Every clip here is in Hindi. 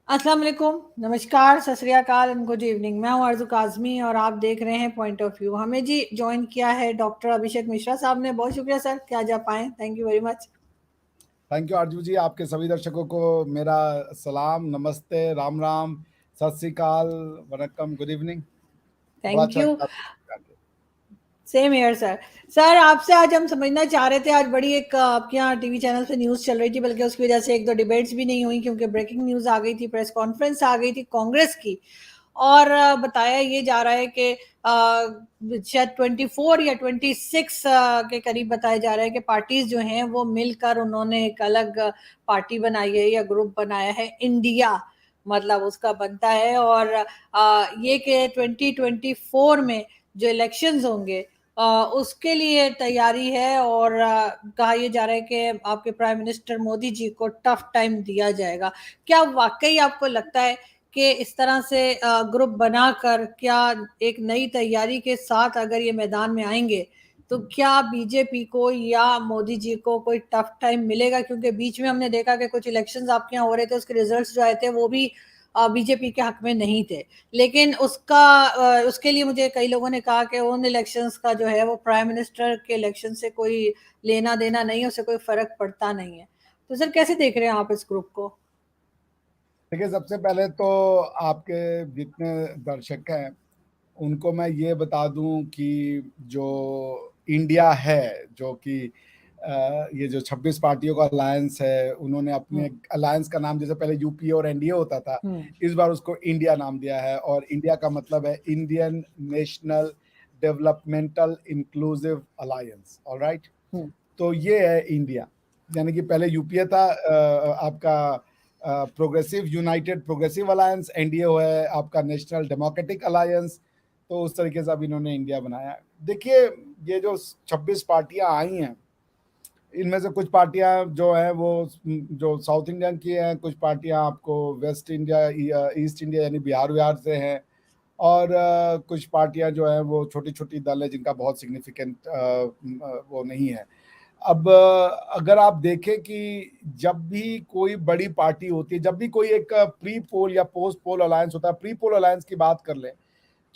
अस्सलाम वालेकुम, नमस्कार, सत श्री अकाल एंड गुड इवनिंग। मैं हूं अर्ज़ू काज़मी और आप देख रहे हैं पॉइंट ऑफ व्यू। हमें जी जॉइन किया है डॉक्टर अभिषेक मिश्रा साहब ने। बहुत शुक्रिया सर कि आज आप आए। Thank you very much. Thank you आरजू जी। आपके सभी दर्शकों को मेरा सलाम, नमस्ते, राम राम, सत श्री अकाल, वनक्कम, गुड इवनिंग। बड़ा थैंक अच्छा यू। लगा आपसे जाके। Same here sir. सर आपसे आज हम समझना चाह रहे थे, आज बड़ी एक आपके यहाँ टीवी चैनल पे न्यूज़ चल रही थी, बल्कि उसकी वजह से एक दो डिबेट्स भी नहीं हुई क्योंकि ब्रेकिंग न्यूज़ आ गई थी, प्रेस कॉन्फ्रेंस आ गई थी कांग्रेस की। और बताया ये जा रहा है कि शायद 24 या 26 के करीब बताया जा रहा है कि पार्टीज जो हैं वो मिलकर उन्होंने एक अलग पार्टी बनाई है या ग्रुप बनाया है, इंडिया मतलब उसका बनता है। और ये कि 2024 में जो इलेक्शंस होंगे उसके लिए तैयारी है। और कहा यह जा रहा है कि आपके प्राइम मिनिस्टर मोदी जी को टफ टाइम दिया जाएगा। क्या वाकई आपको लगता है कि इस तरह से ग्रुप बनाकर क्या एक नई तैयारी के साथ अगर ये मैदान में आएंगे तो क्या बीजेपी को या मोदी जी को कोई टफ टाइम मिलेगा? क्योंकि बीच में हमने देखा कि कुछ इलेक्शंस आपके यहाँ हो रहे थे, उसके रिजल्ट्स जो आए थे वो भी बीजेपी के हक में नहीं थे। लेकिन उसके लिए मुझे कई लोगों ने कहा कि उन इलेक्शंस का जो है वो प्राइम मिनिस्टर के इलेक्शन से कोई लेना देना नहीं है, उससे कोई फर्क पड़ता नहीं है। तो सर कैसे देख रहे हैं आप इस ग्रुप को? देखिए, सबसे पहले तो आपके जितने दर्शक हैं उनको मैं ये बता दूं कि जो इंडिया है, जो कि ये जो 26 पार्टियों का अलायंस है, उन्होंने अपने हम्म। अलायंस का नाम, जैसे पहले यूपीए और एनडीए होता था, हम्म। इस बार उसको इंडिया नाम दिया है। और इंडिया का मतलब है Indian national developmental inclusive alliance. Alright, hmm. तो ये है इंडिया। यानी कि पहले यूपीए था, आपका progressive United progressive alliance, NDA है आपका नेशनल डेमोक्रेटिक अलायंस। तो उस तरीके से अब इन्होंने इंडिया बनाया। देखिए, ये जो 26 पार्टियां आई हैं, इनमें से कुछ पार्टियां जो हैं वो जो साउथ इंडियन की हैं, कुछ पार्टियां आपको वेस्ट इंडिया, ईस्ट इंडिया यानी बिहार बिहार से हैं, और कुछ पार्टियां जो हैं वो छोटी छोटी दल है जिनका बहुत सिग्निफिकेंट वो नहीं है। अब अगर आप देखें कि जब भी कोई बड़ी पार्टी होती है, जब भी कोई एक प्री पोल या पोस्ट पोल अलायंस होता है, प्री पोल अलायंस की बात कर लें,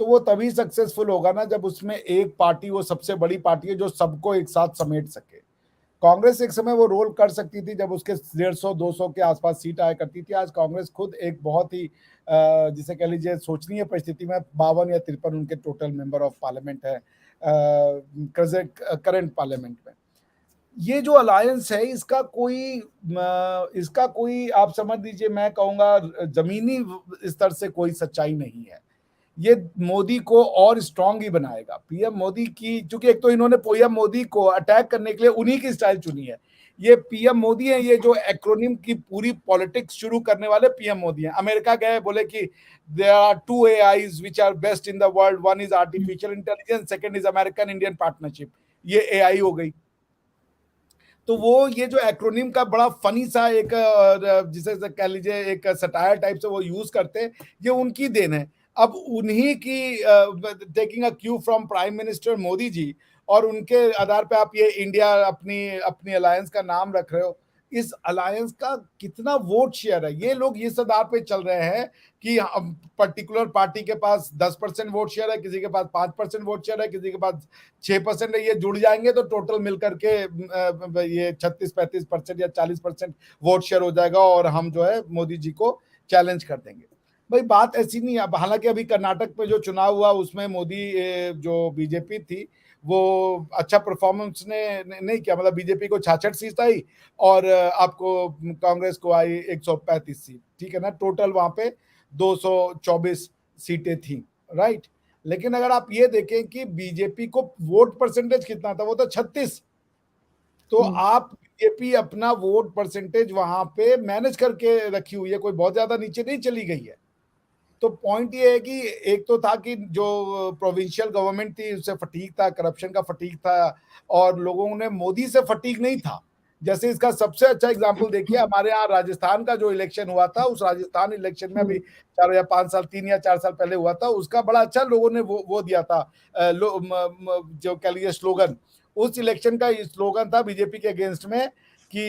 तो वो तभी सक्सेसफुल होगा ना जब उसमें एक पार्टी वो सबसे बड़ी पार्टी है जो सबको एक साथ समेट सके। कांग्रेस एक समय वो रोल कर सकती थी जब उसके 150-200 के आसपास सीट आया करती थी। आज कांग्रेस खुद एक बहुत ही जिसे कह लीजिए सोचनीय परिस्थिति में 52 या 53 उनके टोटल मेंबर ऑफ पार्लियामेंट है करंट पार्लियामेंट में। ये जो अलायंस है, इसका कोई आप समझ लीजिए, मैं कहूंगा जमीनी स्तर से कोई सच्चाई नहीं है। ये मोदी को और स्ट्रांग ही बनाएगा। पीएम मोदी की, चूंकि एक तो इन्होंने पीएम मोदी को अटैक करने के लिए उन्हीं की स्टाइल चुनी है। ये पीएम मोदी है, ये जो एक्रोनिम की पूरी पॉलिटिक्स शुरू करने वाले पीएम मोदी हैं। अमेरिका गए, बोले कि there are two AIs which are best in the world, one is artificial intelligence, second is American Indian partnership. ये एआई हो गई। तो वो ये जो एक्रोनिम का बड़ा फनी सा एक जिसे कह लीजिए एक सटायर टाइप से वो यूज करते हैं, ये उनकी देन है। अब उन्हीं की taking a cue from prime minister Modi ji, और उनके आधार पे आप ये इंडिया अपनी अपनी अलायंस का नाम रख रहे हो। इस अलायंस का कितना वोट शेयर है, ये लोग इस आधार पे चल रहे हैं कि पर्टिकुलर पार्टी के पास 10% वोट शेयर है, किसी के पास 5% वोट शेयर है, किसी के पास 6% है। ये जुड़ जाएंगे तो टोटल मिलकर के ये 36-35% या 40% वोट शेयर हो जाएगा और हम जो है मोदी जी को चैलेंज कर देंगे। भाई बात ऐसी नहीं है। हालांकि अभी कर्नाटक में जो चुनाव हुआ उसमें मोदी जो बीजेपी थी वो अच्छा परफॉर्मेंस ने नहीं किया। मतलब बीजेपी को 66 सीट आई और आपको कांग्रेस को आई 135 सीट। ठीक है ना, टोटल वहां पे 224 सीटें थी। राइट, लेकिन अगर आप ये देखें कि बीजेपी को वोट परसेंटेज कितना था, वो तो 36। तो आप बीजेपी अपना वोट परसेंटेज वहां पे मैनेज करके रखी हुई है, कोई बहुत ज्यादा नीचे नहीं चली गई है। तो पॉइंट ये है कि एक तो था कि जो प्रोविंशियल गवर्नमेंट थी उससे फटीक था, करप्शन का फटीक था, और लोगों ने मोदी से फटीक नहीं था। जैसे इसका सबसे अच्छा एग्जांपल देखिए, हमारे यहाँ राजस्थान का जो इलेक्शन हुआ था, उस राजस्थान इलेक्शन में अभी 4 या 5 साल, 3 या 4 साल पहले हुआ था, उसका बड़ा अच्छा लोगों ने वो दिया था, जो कह लीजिए स्लोगन। उस इलेक्शन का स्लोगन था बीजेपी के अगेंस्ट में कि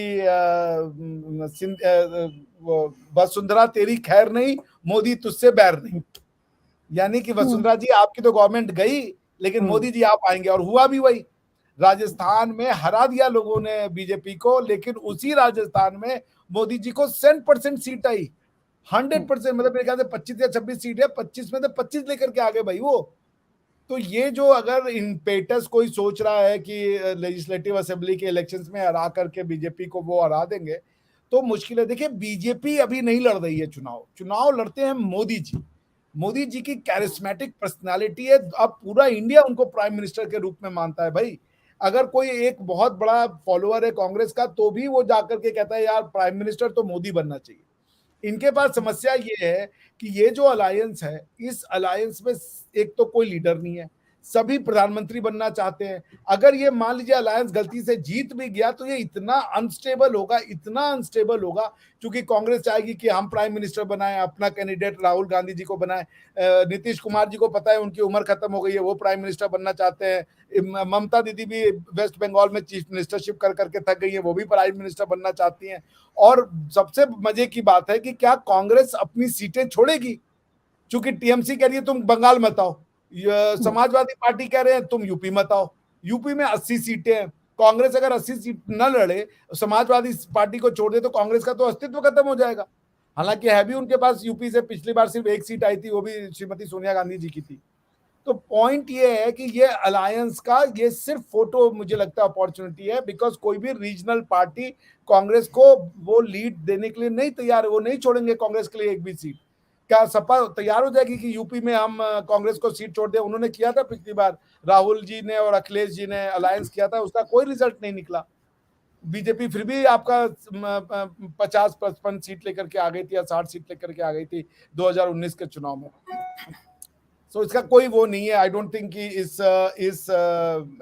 वसुंधरा तेरी खैर नहीं, मोदी तुझसे बैर नहीं। यानी कि वसुंधरा जी आपकी तो गवर्नमेंट गई, लेकिन मोदी जी आप आएंगे, और हुआ भी वही। राजस्थान में हरा दिया लोगों ने बीजेपी को, लेकिन उसी राजस्थान में मोदी जी को 100% सीट आई, 100%, मतलब मेरे ख्याल से 25 या 26 सीट है, 25 में से 25 लेकर के आगे भाई वो। तो ये जो अगर इम्पेटस कोई सोच रहा है कि लेजिस्लेटिव असेंबली के इलेक्शंस में हरा करके बीजेपी को वो हरा देंगे, तो मुश्किल है। देखिए बीजेपी अभी नहीं लड़ रही है चुनाव, चुनाव लड़ते हैं मोदी जी। मोदी जी की कैरिस्मेटिक पर्सनालिटी है, अब पूरा इंडिया उनको प्राइम मिनिस्टर के रूप में मानता है भाई। अगर कोई एक बहुत बड़ा फॉलोअर है कांग्रेस का, तो भी वो जाकर के कहता है यार प्राइम मिनिस्टर तो मोदी बनना चाहिए। इनके पास समस्या ये है कि ये जो अलायंस है, इस अलायंस में एक तो कोई लीडर नहीं है, सभी प्रधानमंत्री बनना चाहते हैं। अगर ये मान लीजिए अलायंस गलती से जीत भी गया, तो ये इतना अनस्टेबल होगा, इतना अनस्टेबल होगा, क्योंकि कांग्रेस चाहेगी कि हम प्राइम मिनिस्टर बनाएं, अपना कैंडिडेट राहुल गांधी जी को बनाएं। नीतीश कुमार जी को पता है उनकी उम्र खत्म हो गई है, वो प्राइम मिनिस्टर बनना चाहते हैं। ममता दीदी भी वेस्ट बंगाल में चीफ मिनिस्टरशिप कर करके थक गई है, वो भी प्राइम मिनिस्टर बनना चाहती हैं। और सबसे मजे की बात है कि क्या कांग्रेस अपनी सीटें छोड़ेगी? क्योंकि टीएमसी कह रही है तुम बंगाल मत आओ, समाजवादी पार्टी कह रहे हैं तुम यूपी मत आओ। यूपी में 80 सीटें हैं, कांग्रेस अगर 80 सीट न लड़े, समाजवादी पार्टी को छोड़ दे, तो कांग्रेस का तो अस्तित्व खत्म हो जाएगा। हालांकि है भी उनके पास यूपी से पिछली बार सिर्फ एक सीट आई थी, वो भी श्रीमती सोनिया गांधी जी की थी। तो पॉइंट ये है कि ये अलायंस का ये सिर्फ फोटो मुझे लगता है अपॉर्चुनिटी है, बिकॉज कोई भी रीजनल पार्टी कांग्रेस को वो लीड देने के लिए नहीं तैयार है, वो नहीं छोड़ेंगे कांग्रेस के लिए एक भी सीट। क्या सपा तैयार हो जाएगी कि यूपी में हम कांग्रेस को सीट छोड़ दें? उन्होंने किया था पिछली बार, राहुल जी ने और अखिलेश जी ने अलायंस किया था, उसका कोई रिजल्ट नहीं निकला। बीजेपी फिर भी आपका 50-55 सीट लेकर के आ गई थी, या 60 सीट लेकर के आ गई थी 2019 के चुनाव में। सो इसका कोई वो नहीं है। आई डोंट थिंक कि इस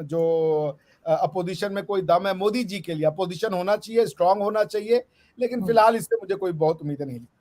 जो अपोजिशन में कोई दम है मोदी जी के लिए। अपोजिशन होना चाहिए, स्ट्रांग होना चाहिए, लेकिन फिलहाल इससे मुझे कोई बहुत उम्मीदें नहीं लगती।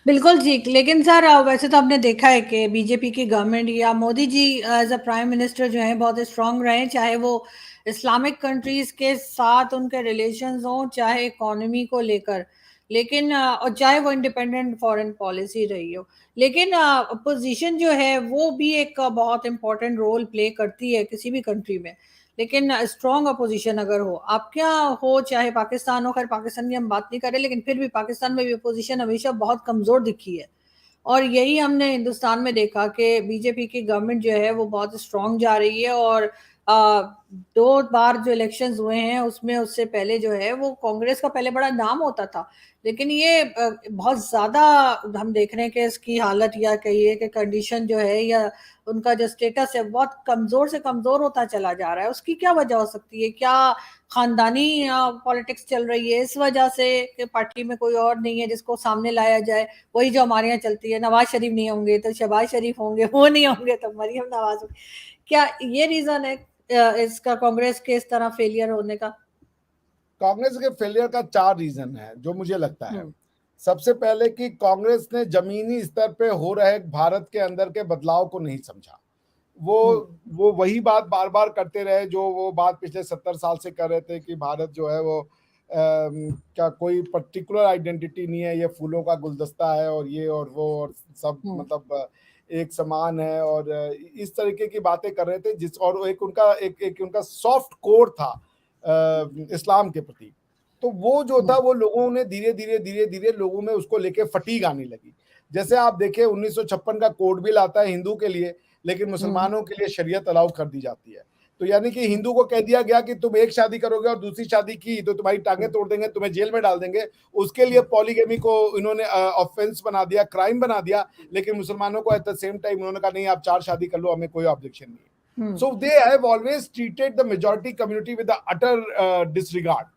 बिल्कुल ठीक। लेकिन सर वैसे तो आपने देखा है कि बीजेपी की गवर्नमेंट या Modi ji as a prime minister जो है बहुत स्ट्रांग रहे, चाहे वो इस्लामिक कंट्रीज के साथ उनके रिलेशंस हों, चाहे इकोनॉमी को लेकर, लेकिन और चाहे वो इंडिपेंडेंट फॉरेन पॉलिसी रही हो। लेकिन अपोजिशन जो है वो भी एक बहुत इंपॉर्टेंट रोल प्ले करती है किसी भी कंट्री में। लेकिन स्ट्रॉन्ग अपोजिशन अगर हो, आपके यहाँ हो, चाहे पाकिस्तान हो, खैर पाकिस्तान की हम बात नहीं करें, लेकिन फिर भी पाकिस्तान में भी अपोजिशन हमेशा बहुत कमजोर दिखी है। और यही हमने हिंदुस्तान में देखा कि बीजेपी की गवर्नमेंट जो है वो बहुत स्ट्रांग जा रही है। और आ, 2 बार जो इलेक्शंस हुए हैं उसमें, उससे पहले जो है वो कांग्रेस का पहले बड़ा नाम होता था, लेकिन ये बहुत ज्यादा हम देख रहे हैं कि इसकी हालत या कहिए कि कंडीशन जो है या उनका जो स्टेटस है बहुत कमजोर से कमजोर होता चला जा रहा है। उसकी क्या वजह हो सकती है? क्या खानदानी पॉलिटिक्स चल रही है इस वजह से कि पार्टी में कोई और नहीं है जिसको सामने लाया जाए? वही जो हमारे यहाँ चलती है, नवाज शरीफ नहीं होंगे तो शहबाज शरीफ होंगे, वो नहीं होंगे तो मरियम नवाज होंगे। क्या ये रीजन है इसका कांग्रेस के इस तरह फेलियर होने का? कांग्रेस के फेलियर का 4 रीजन है जो मुझे लगता है। सबसे पहले कि कांग्रेस ने जमीनी स्तर पे हो रहे भारत के अंदर के बदलाव को नहीं समझा। वो वही बात बार बार करते रहे जो वो बात पिछले 70 साल से कर रहे थे कि भारत जो है वो क्या कोई पर्टिकुलर आइडेंटिटी नहीं है, ये फूलों का गुलदस्ता है और ये और वो और सब मतलब एक समान है, और इस तरीके की बातें कर रहे थे। जिस और एक उनका सॉफ्ट कोर था इस्लाम के प्रति। तो वो जो था वो लोगों ने धीरे धीरे लोगों में उसको लेके फटीग आने लगी। जैसे आप देखें 1956 का कोड बिल आता है हिंदू के लिए, लेकिन मुसलमानों के लिए शरीयत अलाउ कर दी जाती है। तो यानी कि हिंदू को कह दिया गया कि तुम एक शादी करोगे और दूसरी शादी की तो तुम्हारी टांगें तोड़ देंगे, तुम्हें जेल में डाल देंगे। उसके लिए पॉलीगेमी को इन्होंने ऑफेंस बना दिया, क्राइम बना दिया। लेकिन मुसलमानों को एट द सेम टाइम उन्होंने कहा नहीं, आप 4 शादी कर लो, हमें कोई ऑब्जेक्शन नहीं है। So they have always treated the majority community with utter disregard.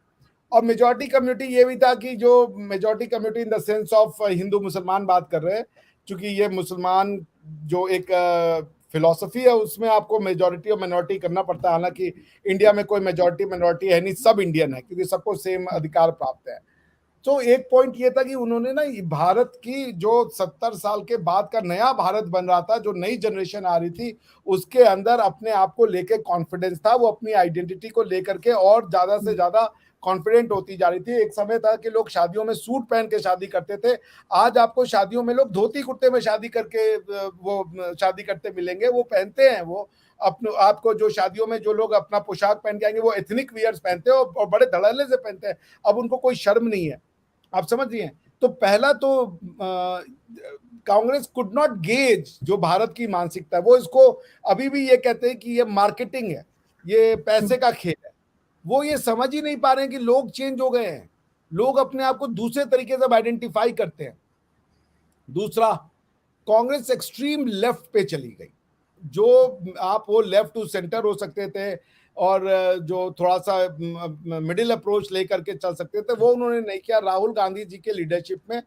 और मेजॉरिटी कम्युनिटी ये भी था कि जो majority community in the sense of हिंदू मुसलमान बात कर रहे हैं, क्योंकि ये मुसलमान जो एक फिलॉसफी है उसमें आपको मेजॉरिटी और माइनॉरिटी करना पड़ता है। हालांकि इंडिया में कोई मेजॉरिटी माइनॉरिटी है नहीं, सब इंडियन है क्योंकि सबको सेम अधिकार प्राप्त है। तो एक पॉइंट ये था कि उन्होंने ना भारत की जो 70 साल के बाद का नया भारत बन रहा था, जो नई जनरेशन आ रही थी, उसके अंदर अपने आप को लेके कॉन्फिडेंस था। वो अपनी आइडेंटिटी को लेकर के और ज्यादा से ज्यादा कॉन्फिडेंट होती जा रही थी। एक समय था कि लोग शादियों में सूट पहन के शादी करते थे, आज आपको शादियों में लोग धोती कुर्ते में शादी करके वो शादी करते मिलेंगे। वो पहनते हैं, वो अपने आपको जो शादियों में जो लोग अपना पोशाक पहन के आएंगे वो एथनिक वियर्स पहनते हैं और बड़े धड़ल्ले से पहनते हैं। अब उनको कोई शर्म नहीं है, आप समझ रही हैं। तो पहला तो कांग्रेस कुड नॉट गेज जो भारत की मानसिकता है, वो इसको अभी भी ये कहते हैं कि ये मार्केटिंग है, ये पैसे का खेल है। वो ये समझ ही नहीं पा रहे हैं कि लोग चेंज हो गए हैं, लोग अपने आप को दूसरे तरीके से आइडेंटिफाई करते हैं। दूसरा, कांग्रेस एक्सट्रीम लेफ्ट पे चली गई। जो आप वो लेफ्ट टू सेंटर हो सकते थे और जो थोड़ा सा मिडिल अप्रोच लेकर के चल सकते थे, वो उन्होंने नहीं किया। राहुल गांधी जी के लीडरशिप में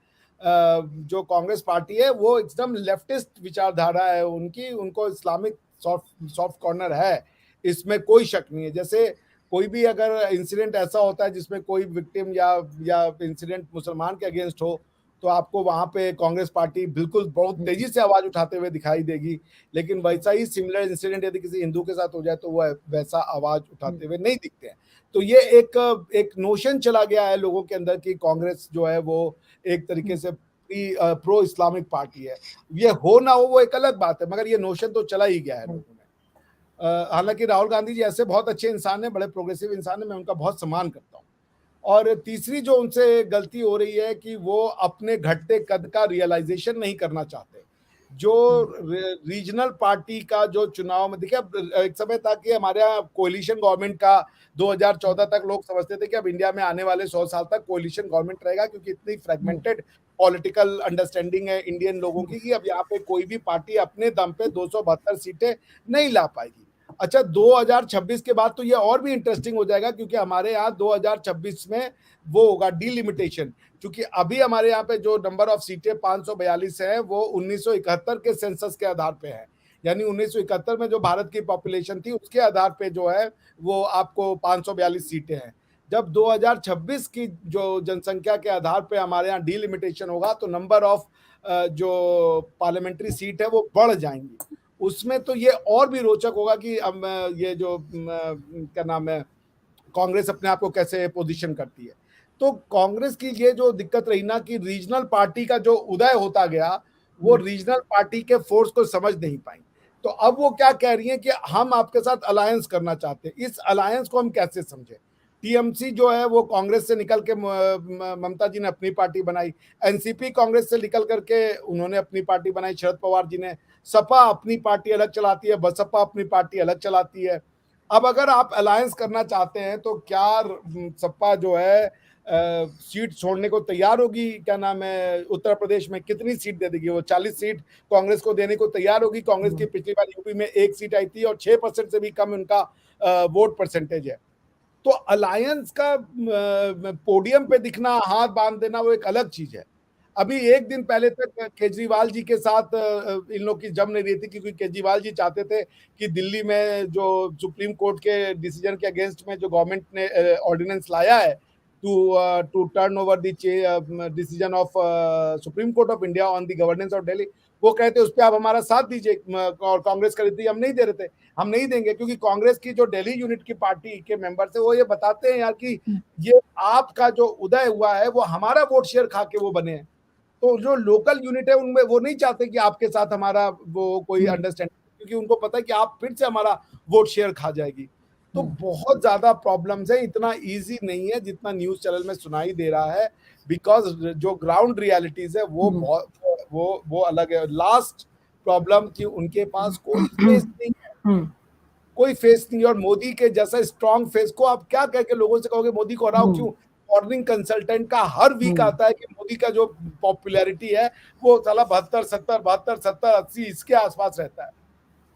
जो कांग्रेस पार्टी है वो एकदम लेफ्टिस्ट विचारधारा है उनकी, उनको इस्लामिक सॉफ्ट कॉर्नर है, इसमें कोई शक नहीं है। जैसे कोई भी अगर इंसिडेंट ऐसा होता है जिसमें कोई विक्टिम या इंसिडेंट मुसलमान के अगेंस्ट हो, तो आपको वहां पे कांग्रेस पार्टी बिल्कुल बहुत तेजी से आवाज उठाते हुए दिखाई देगी। लेकिन वैसा ही सिमिलर इंसिडेंट यदि किसी हिंदू के साथ हो जाए तो वह वैसा आवाज उठाते हुए नहीं दिखते हैं। तो ये एक नोशन चला गया है लोगों के अंदर कि कांग्रेस जो है वो एक तरीके से प्रो इस्लामिक पार्टी है। ये हो ना हो वो एक अलग बात है, मगर ये नोशन तो चला ही गया है लोगों में। हालांकि राहुल गांधी जी ऐसे बहुत अच्छे इंसान है, बड़े प्रोग्रेसिव इंसान है, मैं उनका बहुत सम्मान करता हूँ। और तीसरी जो उनसे गलती हो रही है कि वो अपने घटते कद का रियलाइजेशन नहीं करना चाहते। जो रीजनल पार्टी का जो चुनाव में देखिए, अब एक समय था कि हमारे यहाँ कोलिशन गवर्नमेंट का 2014 तक लोग समझते थे कि अब इंडिया में आने वाले 100 साल तक कोलिशन गवर्नमेंट रहेगा, क्योंकि इतनी फ्रेगमेंटेड पॉलिटिकल अंडरस्टैंडिंग है इंडियन लोगों की कि अब यहाँ पे कोई भी पार्टी अपने दम पे 272 सीटें नहीं ला पाएगी। अच्छा, 2026 के बाद तो ये और भी इंटरेस्टिंग हो जाएगा, क्योंकि हमारे यहाँ 2026 में वो होगा डिलिमिटेशन। क्योंकि अभी हमारे यहाँ पे जो नंबर ऑफ सीटें 542 है वो 1971 के सेंसस के आधार पे है। यानी 1971 में जो भारत की पॉपुलेशन थी उसके आधार पे जो है वो आपको 542 सीटें हैं। जब 2026 की जो जनसंख्या के आधार पे हमारे यहाँ डिलिमिटेशन होगा तो नंबर ऑफ जो पार्लियामेंट्री सीट है वो बढ़ जाएंगी। उसमें तो ये और भी रोचक होगा कि अब ये जो क्या नाम है, कांग्रेस अपने आप को कैसे पोजीशन करती है। तो कांग्रेस की ये जो दिक्कत रही ना कि रीजनल पार्टी का जो उदय होता गया, वो रीजनल पार्टी के फोर्स को समझ नहीं पाई। तो अब वो क्या कह रही हैं कि हम आपके साथ अलायंस करना चाहते हैं। इस अलायंस को हम कैसे समझे? टीएमसी जो है वो कांग्रेस से निकल के ममता जी ने अपनी पार्टी बनाई, एनसीपी कांग्रेस से निकल करके उन्होंने अपनी पार्टी बनाई शरद पवार जी ने, सपा अपनी पार्टी अलग चलाती है, बसपा अपनी पार्टी अलग चलाती है। अब अगर आप अलायंस करना चाहते हैं तो क्या सपा जो है सीट छोड़ने को तैयार होगी? क्या नाम है, उत्तर प्रदेश में कितनी सीट दे देगी? वो 40 सीट कांग्रेस को देने को तैयार होगी। कांग्रेस की पिछली बार यूपी में 1 सीट आई थी और 6% से भी कम उनका वोट परसेंटेज है। तो अलायंस का पोडियम पे दिखना, हाथ बांध देना, वो एक अलग चीज है। अभी एक दिन पहले तक केजरीवाल जी के साथ इन लोग की जम नहीं रही थी, क्योंकि केजरीवाल जी चाहते थे कि दिल्ली में जो सुप्रीम कोर्ट के डिसीजन के अगेंस्ट में जो गवर्नमेंट ने ऑर्डिनेंस लाया है to turn over the decision of Supreme Court of India on the governance of Delhi, वो कहते उस पर आप हमारा साथ दीजिए। और कांग्रेस कर रही थी, हम नहीं दे रहे थे, हम नहीं देंगे, क्योंकि कांग्रेस की जो दिल्ली यूनिट की पार्टी के मेंबर्स है वो ये बताते हैं यार कि ये आपका जो उदय हुआ है वो हमारा वोट शेयर खा के वो बने हैं। तो जो लोकल यूनिट है उनमें वो नहीं चाहते कि आपके साथ हमारा वो कोई अंडरस्टैंडिंग, क्योंकि उनको पता है कि आप फिर से हमारा वोट शेयर खा जाएगी। तो बहुत ज्यादा प्रॉब्लम्स है, इतना इजी नहीं है जितना न्यूज चैनल में सुनाई दे रहा है, बिकॉज जो ग्राउंड रियलिटीज है वो बहुत वो अलग है। लास्ट प्रॉब्लम कि उनके पास कोई फेस नहीं है, कोई फेस नहीं। और मोदी के जैसा स्ट्रॉन्ग फेस को आप क्या कह के लोगों से कहोगे मोदी को हराओ? क्यों? मॉर्निंग कंसल्टेंट का हर वीक आता है कि मोदी का जो पॉपुलैरिटी है वो साला 72, 70, 80 इसके आसपास रहता है।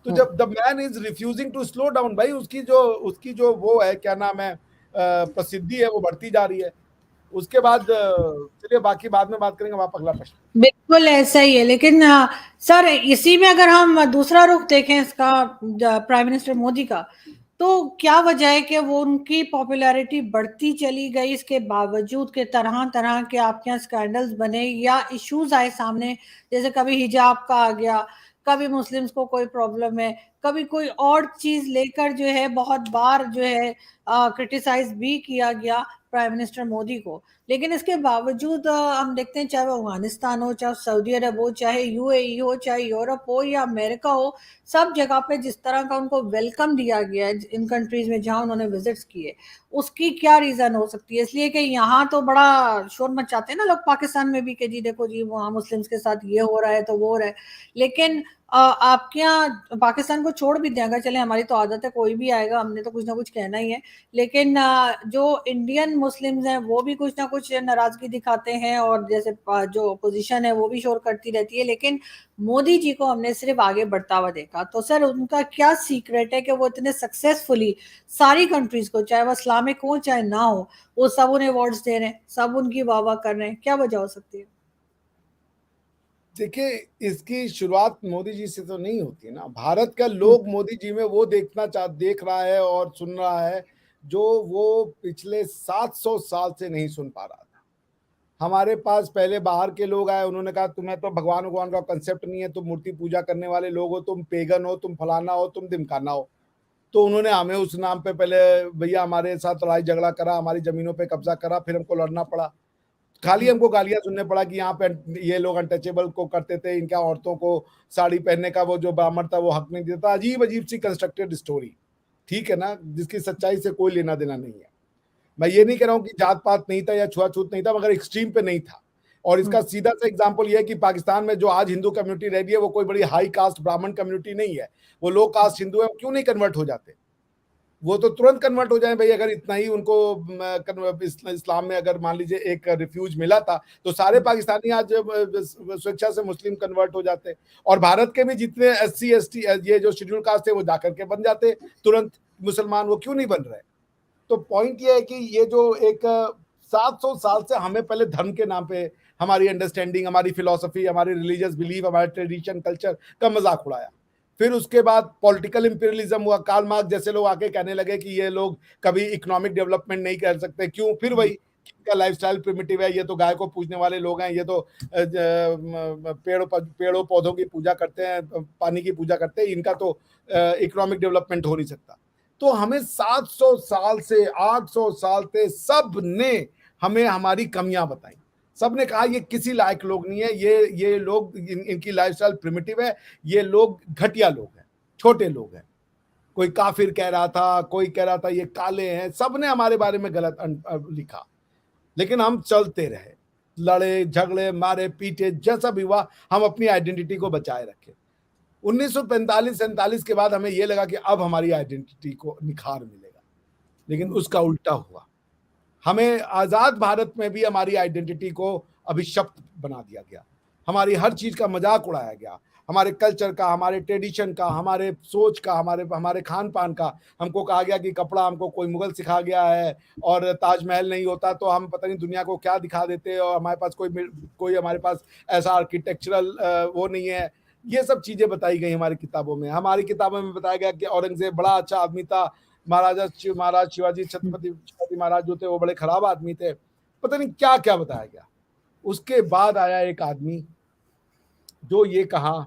तो जब the man is refusing to slow down, भाई उसकी जो वो है, क्या नाम है, प्रसिद्धि है वो बढ़ती जा रही है। उसके बाद चलिए बाकी बाद में बात करेंगे। आप अगला प्रश्न। बिल्कुल ऐसा ही है, लेकिन सर इसी में अगर हम दूसरा रुख देखें इसका, प्राइम मिनिस्टर मोदी का, तो क्या वजह है कि वो उनकी पॉपुलैरिटी बढ़ती चली गई इसके बावजूद के तरह तरह के आपके यहाँ स्कैंडल्स बने या इश्यूज आए सामने? जैसे कभी हिजाब का आ गया, कभी मुस्लिम्स को कोई प्रॉब्लम है, कभी कोई और चीज लेकर जो है बहुत बार जो है क्रिटिसाइज भी किया गया प्राइम मिनिस्टर मोदी को, लेकिन इसके बावजूद हम देखते हैं, चाहे वो अफगानिस्तान हो, चाहे सऊदी अरब हो, चाहे यूएई हो, चाहे यूरोप हो या अमेरिका हो, सब जगह पे जिस तरह का उनको वेलकम दिया गया है इन कंट्रीज में जहां उन्होंने विजिट्स किए, उसकी क्या रीजन हो सकती है? इसलिए कि यहाँ तो बड़ा शोर मचाते हैं ना लोग पाकिस्तान में भी कि जी देखो जी वहाँ मुस्लिम्स के साथ ये हो रहा है तो वो हो रहा है, लेकिन आपके यहाँ पाकिस्तान को छोड़ भी दें, अगर चले हमारी तो आदत है कोई भी आएगा हमने तो कुछ ना कुछ कहना ही है, लेकिन जो इंडियन मुस्लिम्स हैं वो भी कुछ ना कुछ नाराजगी दिखाते हैं, और जैसे जो अपोजिशन है वो भी शोर करती रहती है, लेकिन मोदी जी को हमने सिर्फ आगे बढ़ता हुआ देखा। तो सर उनका क्या सीक्रेट है कि वो इतने सक्सेसफुली सारी कंट्रीज को, चाहे वो इस्लामिक हो चाहे ना हो, वो सब उन्हें अवार्ड्स दे रहे हैं, सब उनकी वाह वाह कर रहे हैं, क्या वजह हो सकती है? देखिए, इसकी शुरुआत मोदी जी से तो नहीं होती ना। भारत का लोग मोदी जी में वो देख रहा है और सुन रहा है जो वो पिछले 700 साल से नहीं सुन पा रहा था। हमारे पास पहले बाहर के लोग आए, उन्होंने कहा तुम्हें तो भगवान का कंसेप्ट नहीं है, तुम मूर्ति पूजा करने वाले लोग हो, तुम पेगन हो, तुम फलाना हो, तुम ढिमकाना हो। तो उन्होंने हमें उस नाम पे पहले भैया हमारे साथ लड़ाई झगड़ा करा, हमारी जमीनों पे कब्जा करा, फिर हमको लड़ना पड़ा। खाली हमको गालियां सुनने पड़ा कि यहाँ पे ये लोग अनटचेबल को करते थे, इनका औरतों को साड़ी पहनने का वो जो ब्राह्मण था वो हक नहीं देता। अजीब अजीब सी कंस्ट्रक्टेड स्टोरी, ठीक है ना, जिसकी सच्चाई से कोई लेना देना नहीं है। मैं ये नहीं कह रहा हूँ कि जात पात नहीं था या छुआछूत नहीं था, मगर एक्सट्रीम पे नहीं था। और इसका सीधा सा एग्जाम्पल ये है कि पाकिस्तान में जो आज हिंदू कम्युनिटी रह रही है वो कोई बड़ी हाई कास्ट ब्राह्मण कम्युनिटी नहीं है, वो लो कास्ट हिंदू है। क्यों नहीं कन्वर्ट हो जाते? वो तो तुरंत कन्वर्ट हो जाए भाई। अगर इतना ही उनको इस्लाम में अगर मान लीजिए एक रिफ्यूज मिला था तो सारे पाकिस्तानी आज स्वेच्छा से मुस्लिम कन्वर्ट हो जाते। और भारत के भी जितने SC ST ये जो शेड्यूल कास्ट थे वो जाकर के बन जाते तुरंत मुसलमान। वो क्यों नहीं बन रहे? तो पॉइंट ये है कि ये जो एक 700 साल से हमें पहले धर्म के नाम पे हमारी अंडरस्टैंडिंग, हमारी फिलॉसफी, हमारी रिलीजियस बिलीफ, हमारे ट्रेडिशन कल्चर का मजाक उड़ाया। फिर उसके बाद पॉलिटिकल इंपीरियलिज्म हुआ। कार्ल मार्क्स जैसे लोग आके कहने लगे कि ये लोग कभी इकोनॉमिक डेवलपमेंट नहीं कर सकते। क्यों? फिर वही इनका लाइफस्टाइल प्रिमिटिव है, ये तो गाय को पूजने वाले लोग हैं, ये तो पेड़ों पौधों की पूजा करते हैं, पानी की पूजा करते हैं, इनका तो इकोनॉमिक डेवलपमेंट हो नहीं सकता। तो हमें 700 साल से 800 साल से सब ने हमें हमारी कमियां बताई। सब ने कहा ये किसी लायक लोग नहीं है, ये लोग इनकी लाइफस्टाइल प्रिमिटिव है, ये लोग घटिया लोग हैं, छोटे लोग हैं। कोई काफिर कह रहा था, कोई कह रहा था ये काले हैं, सब ने हमारे बारे में गलत लिखा। लेकिन हम चलते रहे, लड़े झगड़े मारे पीटे, जैसा भी हुआ हम अपनी आइडेंटिटी को बचाए रखे। 1945-47 के बाद हमें यह लगा कि अब हमारी आइडेंटिटी को निखार मिलेगा, लेकिन उसका उल्टा हुआ। हमें आजाद भारत में भी हमारी आइडेंटिटी को अभिशप्त बना दिया गया, हमारी हर चीज का मजाक उड़ाया गया, हमारे कल्चर का, हमारे ट्रेडिशन का, हमारे सोच का, हमारे खान पान का। हमको कहा गया कि कपड़ा हमको कोई मुगल सिखा गया है, और ताजमहल नहीं होता तो हम पता नहीं दुनिया को क्या दिखा देते, और हमारे पास कोई हमारे पास ऐसा आर्किटेक्चरल वो नहीं है। ये सब चीजें बताई गई हमारी किताबों में। हमारी किताबों में बताया गया कि औरंगजेब बड़ा अच्छा आदमी था, महाराज शिवाजी छत्रपति शिवाजी महाराज जो थे वो बड़े खराब आदमी थे, पता नहीं क्या क्या बताया गया। उसके बाद आया एक आदमी जो ये कहा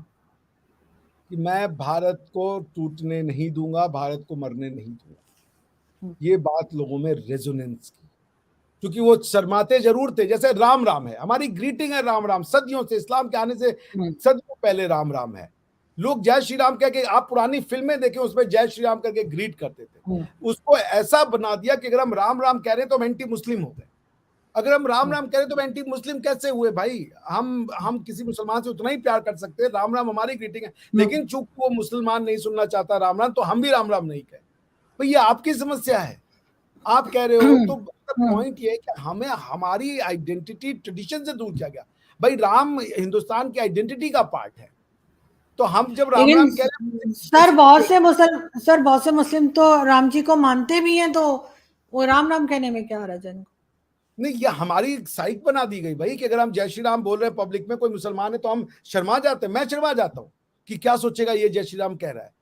कि मैं भारत को टूटने नहीं दूंगा, भारत को मरने नहीं दूंगा। ये बात लोगों में रेजोनेंस की, क्योंकि वो शर्माते जरूर थे। जैसे राम राम है, हमारी ग्रीटिंग है राम राम, सदियों से, इस्लाम के आने से सदियों पहले राम राम है। लोग जय श्री राम कह के, आप पुरानी फिल्में देखें उसमें जय श्री राम करके ग्रीट करते थे। उसको ऐसा बना दिया कि अगर हम राम राम कह रहे हैं तो हम एंटी मुस्लिम हो गए, अगर हम राम राम कह रहे हैं तो एंटी मुस्लिम कैसे हुए भाई? हम किसी मुसलमान से उतना ही प्यार कर सकते हैं, राम राम हमारी ग्रीटिंग है। लेकिन चूंकि वो मुसलमान नहीं सुनना चाहता राम राम, तो हम भी राम राम नहीं कहें। तो ये आपकी समस्या है, आप कह रहे हो। तो पॉइंट ये है कि हमें हमारी आइडेंटिटी ट्रेडिशन से दूर किया गया। भाई राम हिंदुस्तान की आइडेंटिटी का पार्ट है, तो हम जब राम राम कह रहे हैं, सर बहुत से मुस्लिम तो राम जी को मानते भी हैं, तो वो राम राम कहने में क्या हर्ज है? नहीं, ये हमारी साइक बना दी गई भाई कि अगर हम जय श्री राम बोल रहे हैं पब्लिक में, कोई मुसलमान है तो हम शर्मा जाते हैं। मैं शर्मा जाता हूँ कि क्या सोचेगा ये जय श्री राम कह रहा है।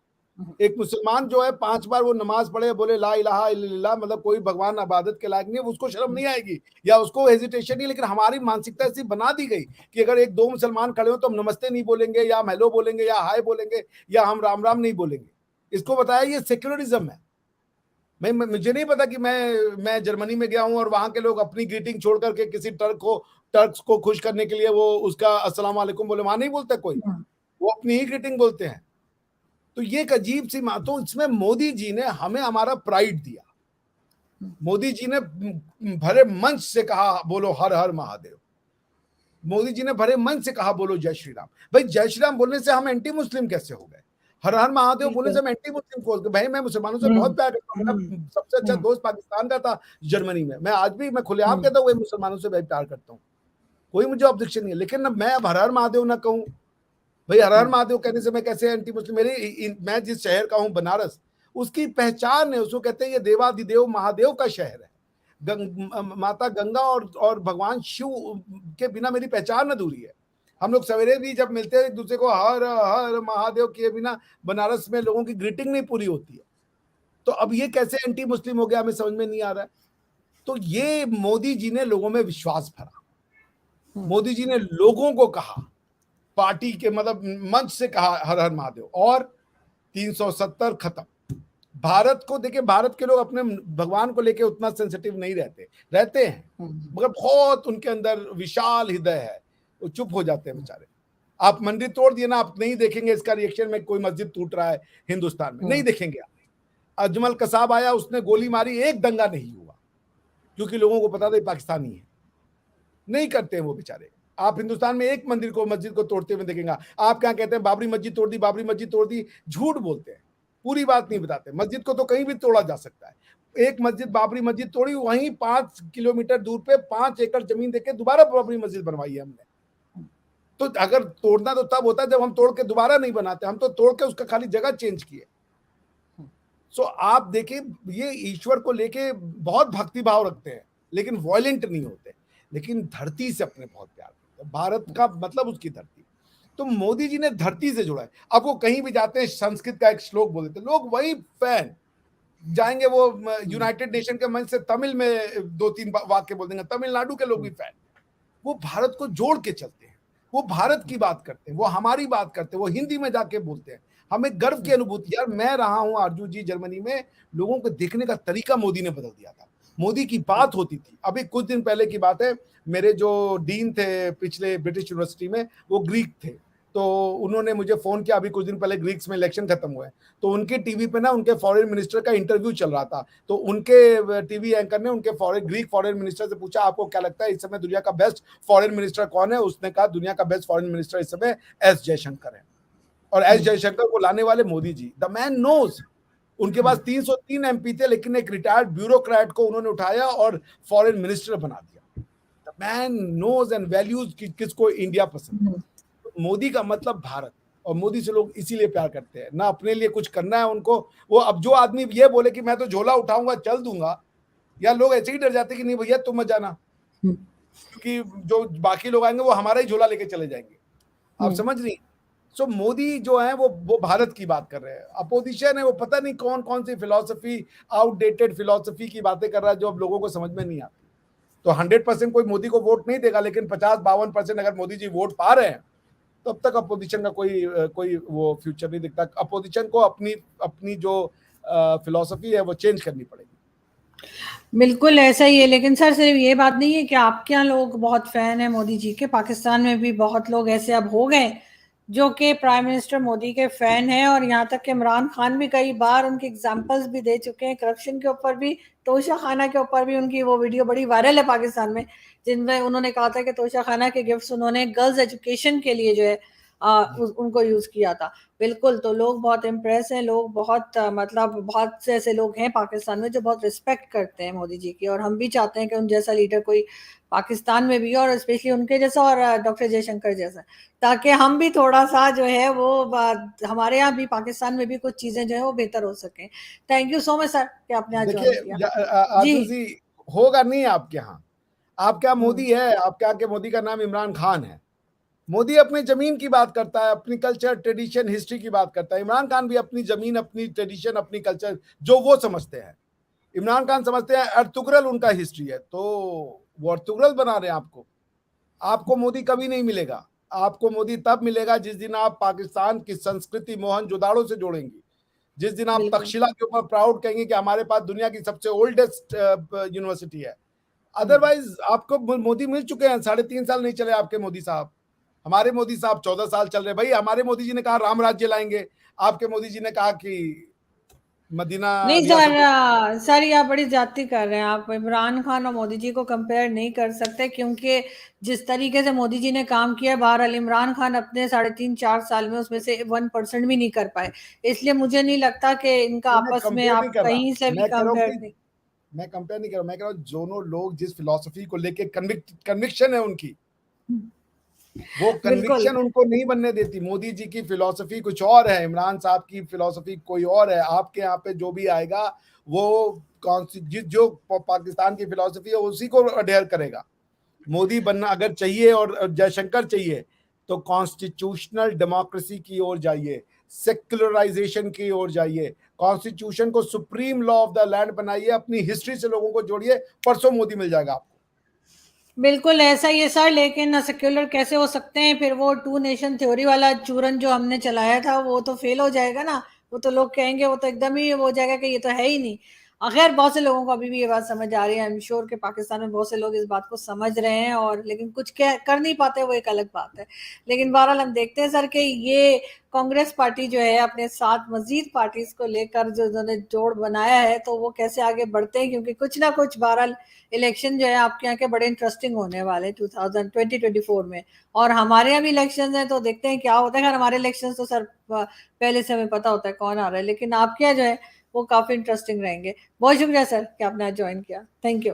एक मुसलमान जो है 5 बार वो नमाज पढ़े, बोले ला इलाहा इल्लल्लाह, मतलब कोई भगवान इबादत के लायक नहीं है, उसको शर्म नहीं आएगी या उसको हेजिटेशन नहीं। लेकिन हमारी मानसिकता ऐसी बना दी गई कि अगर 1-2 मुसलमान खड़े हो तो हम नमस्ते नहीं बोलेंगे, या हम हेलो बोलेंगे, या हाय बोलेंगे, या हम राम राम नहीं बोलेंगे। इसको बताया ये सेक्युलरिज्म है। मुझे नहीं पता कि मैं जर्मनी में गया हूं और वहां के लोग अपनी ग्रीटिंग छोड़ करके किसी टर्क्स को खुश करने के लिए वो उसका अस्सलाम वालेकुम बोले, वहां नहीं बोलता कोई, वो अपनी ही ग्रीटिंग बोलते हैं। तो ये एक अजीब सी बात, तो इसमें मोदी जी ने हमें हमारा प्राइड दिया। मोदी जी ने भरे मंच से कहा बोलो हर हर महादेव। मोदी जी ने भरे मन से कहा बोलो जय श्री राम। भाई जय श्री राम बोलने से हम एंटी मुस्लिम कैसे हो गए? हर हर महादेव बोलने से हम एंटी मुस्लिम को? भाई मैं मुसलमानों से बहुत प्यार करता हूँ, मेरा सबसे अच्छा दोस्त पाकिस्तान का था जर्मनी में, मैं आज भी मैं खुलेआम कहता हूँ मुसलमानों से बहुत प्यार करता हूँ, कोई मुझे ऑब्जेक्शन नहीं है, लेकिन मैं अब हर हर महादेव ना कहूँ। भाई हर हर महादेव कहने से मैं कैसे एंटी मुस्लिम? मैं जिस शहर का हूँ बनारस, उसकी पहचान है, उसको कहते हैं ये देवाधिदेव महादेव का शहर है। माता गंगा और भगवान शिव के बिना मेरी पहचान अधूरी है। हम लोग सवेरे भी जब मिलते हैं एक दूसरे को हर हर महादेव किए बिना बनारस में लोगों की ग्रीटिंग नहीं पूरी होती है। तो अब ये कैसे एंटी मुस्लिम हो गया, हमें समझ में नहीं आ रहा है। तो ये मोदी जी ने लोगों में विश्वास भरा, मोदी जी ने लोगों को कहा, पार्टी के मतलब मंच से कहा हर हर महादेव, और 370 खत्म। भारत को देखिए, भारत के लोग अपने भगवान को लेके उतना सेंसिटिव नहीं रहते हैं, मगर बहुत उनके अंदर विशाल हृदय है, वो चुप हो जाते हैं बेचारे। आप मंदिर तोड़ दिए ना, आप नहीं देखेंगे इसका रिएक्शन में कोई मस्जिद टूट रहा है हिंदुस्तान में, नहीं देखेंगे आप। अजमल कसाब आया, उसने गोली मारी, एक दंगा नहीं हुआ, क्योंकि लोगों को पता था पाकिस्तानी है, नहीं करते हैं वो बेचारे। आप हिंदुस्तान में एक मस्जिद को तोड़ते हुए देखेंगे। आप क्या कहते हैं बाबरी मस्जिद तोड़ दी, बाबरी मस्जिद तोड़ दी, झूठ बोलते हैं, पूरी बात नहीं बताते। मस्जिद को तो कहीं भी तोड़ा जा सकता है। एक मस्जिद बाबरी मस्जिद तोड़ी, वहीं 5 किलोमीटर दूर पे 5 एकड़ जमीन देके दोबारा बाबरी मस्जिद बनवाई है हमने। तो अगर तोड़ना तो तब होता है जब हम तोड़ के दोबारा नहीं बनाते, हम तो तोड़ के उसका खाली जगह चेंज किए। सो आप देखिए, ये ईश्वर को लेके बहुत भक्ति भाव रखते हैं, लेकिन वॉयलेंट नहीं होते, लेकिन धरती से अपने बहुत प्यार करते हैं। भारत का मतलब उसकी धरती। तो मोदी जी ने धरती से जोड़ा है। अब वो कहीं भी जाते हैं, संस्कृत का एक श्लोक बोल देते, लोग वही फैन जाएंगे, वो यूनाइटेड नेशन के मंच से तमिल में 2-3 वाक्य बोल देंगे, तमिलनाडु के लोग भी फैन। वो भारत को जोड़ के चलते हैं, वो भारत की बात करते हैं, वो हमारी बात करते हैं, वो हिंदी में जाके बोलते हैं, हमें गर्व की अनुभूति। यार मैं रहा हूं आरजू जी जर्मनी में, लोगों को देखने का तरीका मोदी ने बदल दिया था। मोदी की बात होती थी, अभी कुछ दिन पहले की बात है, मेरे जो डीन थे पिछले ब्रिटिश यूनिवर्सिटी में, वो ग्रीक थे, तो उन्होंने मुझे फोन किया, अभी कुछ दिन पहले ग्रीक्स में इलेक्शन खत्म हुए, तो उनके टीवी पे ना उनके फॉरेन मिनिस्टर का इंटरव्यू चल रहा था, तो उनके टीवी एंकर ने उनके ग्रीक फॉरेन मिनिस्टर से पूछा, आपको क्या लगता है इस समय दुनिया का बेस्ट फॉरेन मिनिस्टर कौन है? उसने कहा दुनिया का बेस्ट फॉरेन मिनिस्टर इस समय एस जयशंकर है, और एस जयशंकर को लाने वाले Modi ji. The man knows. उनके पास 303 एमपी थे, लेकिन एक रिटायर्ड ब्यूरोक्रेट को उन्होंने उठाया और फॉरेन मिनिस्टर बना दिया। The man knows and values किसको इंडिया पसंद है। मोदी का मतलब भारत, और मोदी से लोग इसीलिए प्यार करते हैं, ना अपने लिए कुछ करना है उनको। वो अब जो आदमी ये बोले कि मैं तो झोला उठाऊंगा चल दूंगा, या लोग ऐसे ही डर जाते कि नहीं भैया तुम मत जाना, क्योंकि जो बाकी लोग आएंगे वो हमारा ही झोला लेके चले जाएंगे। आप समझ रही? सो मोदी जो है वो भारत की बात कर रहे हैं। अपोजिशन है वो पता नहीं कौन कौन सी फिलॉसफी, आउटडेटेड फिलॉसफी की बातें कर रहा है, जो अब लोगों को समझ में नहीं आती। तो 100% कोई मोदी को वोट नहीं देगा, लेकिन 50-52% अगर मोदी जी वोट पा रहे हैं, तो अब तक अपोजिशन का कोई वो फ्यूचर नहीं दिखता। अपोजिशन को अपनी जो फिलॉसफी है वो चेंज करनी पड़ेगी। बिल्कुल ऐसा ही है, लेकिन सर सिर्फ ये बात नहीं है कि आपके यहाँ लोग बहुत फैन है मोदी जी के, पाकिस्तान में भी बहुत लोग ऐसे अब हो गए जो कि प्राइम मिनिस्टर मोदी के फैन हैं, और यहाँ तक कि इमरान खान भी कई बार उनके एग्जांपल्स भी दे चुके हैं, करप्शन के ऊपर भी, तोशा खाना के ऊपर भी। उनकी वो वीडियो बड़ी वायरल है पाकिस्तान में, जिनमें उन्होंने कहा था कि तोशा खाना के गिफ्ट्स उन्होंने गर्ल्स एजुकेशन के लिए जो है उनको यूज किया था। बिल्कुल, तो लोग बहुत इम्प्रेस हैं, लोग बहुत मतलब बहुत से ऐसे लोग हैं पाकिस्तान में जो बहुत रिस्पेक्ट करते हैं मोदी जी की, और हम भी चाहते हैं कि उन जैसा लीडर कोई पाकिस्तान में भी, और स्पेशली उनके जैसा और डॉक्टर जयशंकर जैसा, ताकि हम भी थोड़ा सा जो है वो हमारे यहाँ भी पाकिस्तान में भी कुछ चीजें जो है वो बेहतर हो सके। Thank you so much sir कि आपने आज ज्वाइन किया। आजू जी होगा नहीं आपके यहाँ, आपके यहाँ मोदी है, आपके यहाँ के मोदी का नाम इमरान खान है। मोदी अपनी जमीन की बात करता है, अपनी कल्चर ट्रेडिशन हिस्ट्री की बात करता है। इमरान खान भी अपनी जमीन, अपनी ट्रेडिशन, अपनी कल्चर जो वो समझते हैं। इमरान खान समझते हैं अर्तुगरल उनका हिस्ट्री है, तो वो अर्तुगरल बना रहे हैं आपको। आपको मोदी कभी नहीं मिलेगा। आपको मोदी तब मिलेगा जिस दिन आप पाकिस्तान की संस्कृति मोहनजोदाड़ो से जोड़ेंगी। जिस दिन आप बिल्कुल। तक्षशिला के ऊपर प्राउड कहेंगे कि हमारे पास दुनिया की सबसे ओल्डेस्ट यूनिवर्सिटी है। हम्म। अदरवाइज आपको मोदी मिल चुके हैं, 3.5 साल नहीं चले आपके मोदी साहब। हमारे मोदी साहब 14 साल चल रहे। भाई हमारे मोदी जी ने कहा राम राज्य लाएंगे, आपके मोदी जी ने कहा कि मदीना नहीं सर, रियासत। सर ये आप बड़ी ज्यादती कर रहे हैं। आप इमरान खान और मोदी जी को कंपेयर नहीं कर सकते, क्योंकि जिस तरीके से मोदी जी ने काम किया, बहरहाल इमरान खान अपने 3.5-4 साल में उसमें से 1% भी नहीं कर पाए। इसलिए मुझे नहीं लगता कि इनका तो मैं आपस में कंपेयर नहीं आप कर रहा, कहीं से भी मैं कह रहा हूँ कंपेयर कि नहीं। मैं कंपेयर नहीं कर रहा, मैं कह रहा हूँ दोनों लोग जिस फिलॉसफी को लेके कन्विक्शन है उनकी, वो बिल्कुल। कन्विक्शन उनको नहीं बनने देती। मोदी जी की फिलॉसफी कुछ और है, इमरान साहब की फिलॉसफी कोई और है। आपके यहाँ पे जो भी आएगा वो जो पाकिस्तान की फिलॉसफी है उसी को अडेयर करेगा। मोदी बनना अगर चाहिए और जयशंकर चाहिए तो कॉन्स्टिट्यूशनल डेमोक्रेसी की ओर जाइए, सेक्युलराइजेशन की ओर जाइए, कॉन्स्टिट्यूशन को supreme law of the land बनाइए, अपनी हिस्ट्री से लोगों को जोड़िए, परसों मोदी मिल जाएगा आपको। बिल्कुल ऐसा ही है सर, लेकिन सेक्युलर कैसे हो सकते हैं? फिर वो टू नेशन थ्योरी वाला चूरन जो हमने चलाया था वो तो फेल हो जाएगा ना। वो तो लोग कहेंगे, वो तो एकदम ही हो जाएगा कि ये तो है ही नहीं। अगर बहुत से लोगों को अभी भी ये बात समझ आ रही है, आई एम श्योर कि पाकिस्तान में बहुत से लोग इस बात को समझ रहे हैं, और लेकिन कुछ कर नहीं पाते, वो एक अलग बात है। लेकिन बहरहाल हम देखते हैं सर कि ये कांग्रेस पार्टी जो है अपने साथ मजीद पार्टीज को लेकर जो उन्होंने जोड़ बनाया है, तो वो कैसे आगे बढ़ते हैं, क्योंकि कुछ ना कुछ बहरहाल इलेक्शन जो है आपके यहाँ के बड़े इंटरेस्टिंग होने वाले 2024 में। और हमारे यहाँ भी इलेक्शन है, तो देखते हैं क्या होता है। खैर हमारे इलेक्शन तो सर पहले से हमें पता होता है कौन आ रहा है, लेकिन आपके यहाँ जो है वो काफी इंटरेस्टिंग रहेंगे। बहुत शुक्रिया सर कि आपने आज ज्वाइन किया। Thank you.